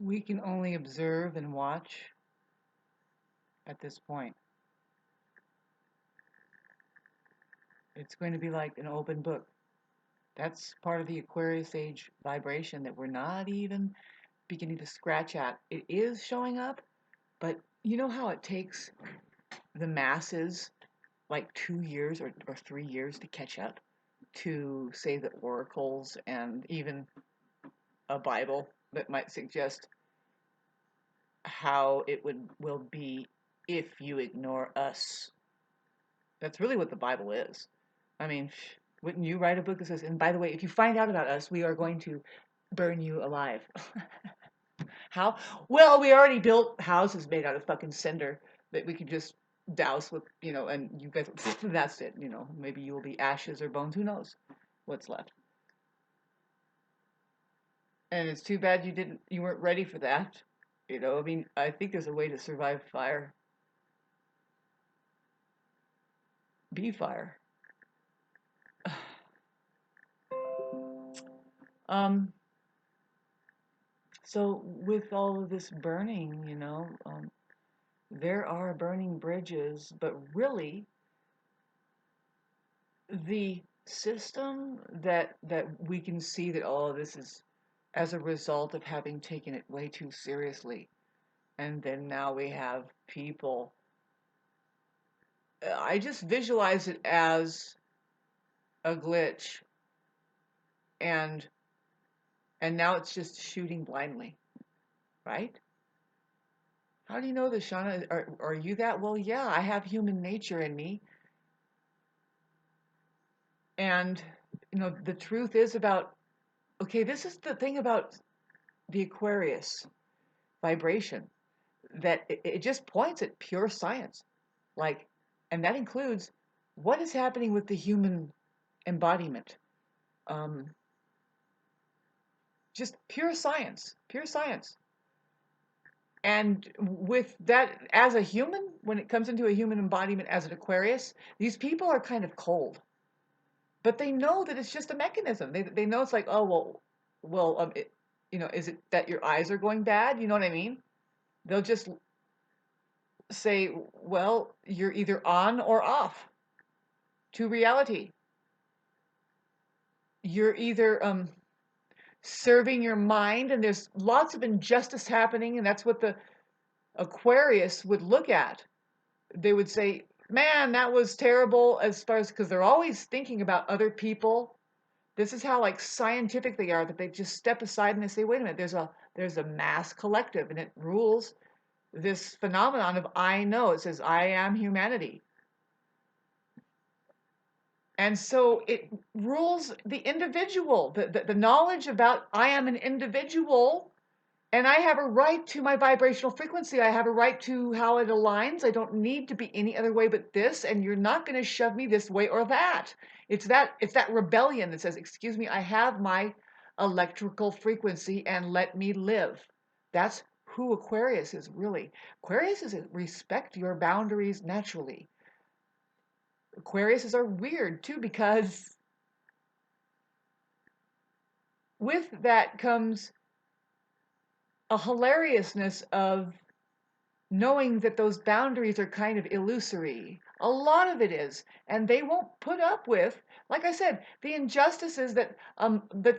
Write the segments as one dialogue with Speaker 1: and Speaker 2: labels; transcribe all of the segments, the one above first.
Speaker 1: We can only observe and watch at this point. It's going to be like an open book. That's part of the Aquarius age vibration that we're not even beginning to scratch at. It is showing up, but you know how it takes the masses like 2 years or 3 years to catch up to, say, the oracles and even a Bible that might suggest how it will be if you ignore us. That's really what the Bible is. I mean, wouldn't you write a book that says, and by the way, if you find out about us, we are going to burn you alive? How? Well, we already built houses made out of fucking cinder that we could just douse with, and you guys, that's it, maybe you will be ashes or bones, who knows what's left. And it's too bad you weren't ready for that. I mean, I think there's a way to survive fire. Be fire. Um, so with all of this burning, there are burning bridges, but really the system that we can see that all of this is as a result of having taken it way too seriously. And then now we have people. I just visualize it as a glitch, and now it's just shooting blindly, right? How do you know this, Shauna? Are you that? Well, yeah, I have human nature in me. And, the truth is about, okay, this is the thing about the Aquarius vibration, that it just points at pure science. Like, and that includes what is happening with the human embodiment. Um, just pure science, pure science. And with that, as a human, when it comes into a human embodiment as an Aquarius, these people are kind of cold, but they know that it's just a mechanism. They know it's like, oh is it that your eyes are going bad? You know what I mean? They'll just say, well, you're either on or off to reality. You're either serving your mind, and there's lots of injustice happening, and that's what the Aquarius would look at. They would say, man, that was terrible, as far as, because they're always thinking about other people. This is how like scientific they are, that they just step aside and they say, wait a minute, there's a mass collective, and it rules this phenomenon of I know. It says I am humanity. And so it rules the individual, the knowledge about I am an individual, and I have a right to my vibrational frequency. I have a right to how it aligns. I don't need to be any other way but this, and you're not going to shove me this way or that. It's that rebellion that says, excuse me, I have my electrical frequency and let me live. That's who Aquarius is, really. Aquarius is respect your boundaries naturally. Aquariuses are weird too, because with that comes a hilariousness of knowing that those boundaries are kind of illusory. A lot of it is, and they won't put up with, like I said, the injustices that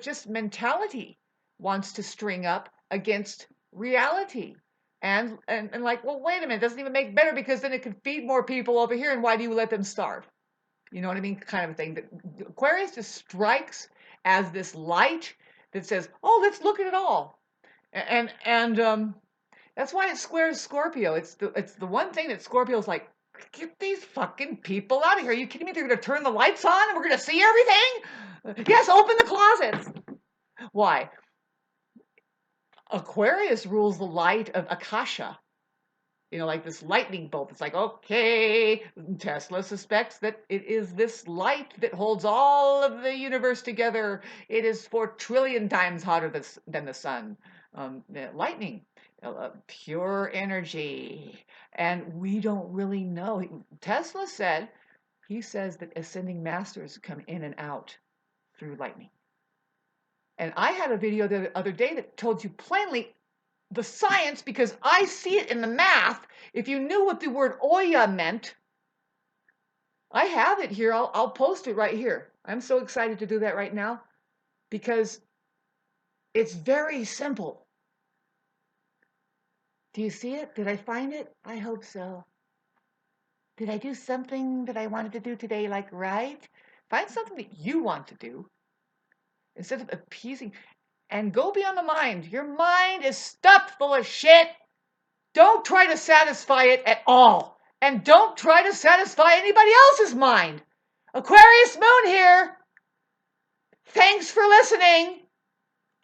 Speaker 1: just mentality wants to string up against reality. And like, well, wait a minute, it doesn't even make better, because then it could feed more people over here, and why do you let them starve? You know what I mean? Kind of a thing. That Aquarius just strikes as this light that says, "Oh, let's look at it all," and that's why it squares Scorpio. It's the one thing that Scorpio's like, get these fucking people out of here. Are you kidding me? They're gonna turn the lights on and we're gonna see everything? Yes, open the closets. Why? Aquarius rules the light of Akasha. Like this lightning bolt. It's like, okay, Tesla suspects that it is this light that holds all of the universe together. It is 4 trillion times hotter than the sun. Lightning, pure energy. And we don't really know. Tesla he says that ascending masters come in and out through lightning. And I had a video the other day that told you plainly the science because I see it in the math. If you knew what the word Oya meant, I have it here. I'll post it right here. I'm so excited to do that right now because it's very simple. Do you see it? Did I find it? I hope so. Did I do something that I wanted to do today, like right? Find something that you want to do instead of appeasing and go beyond the mind. Your mind is stuffed full of shit. Don't try to satisfy it at all. And don't try to satisfy anybody else's mind. Aquarius Moon here. Thanks for listening.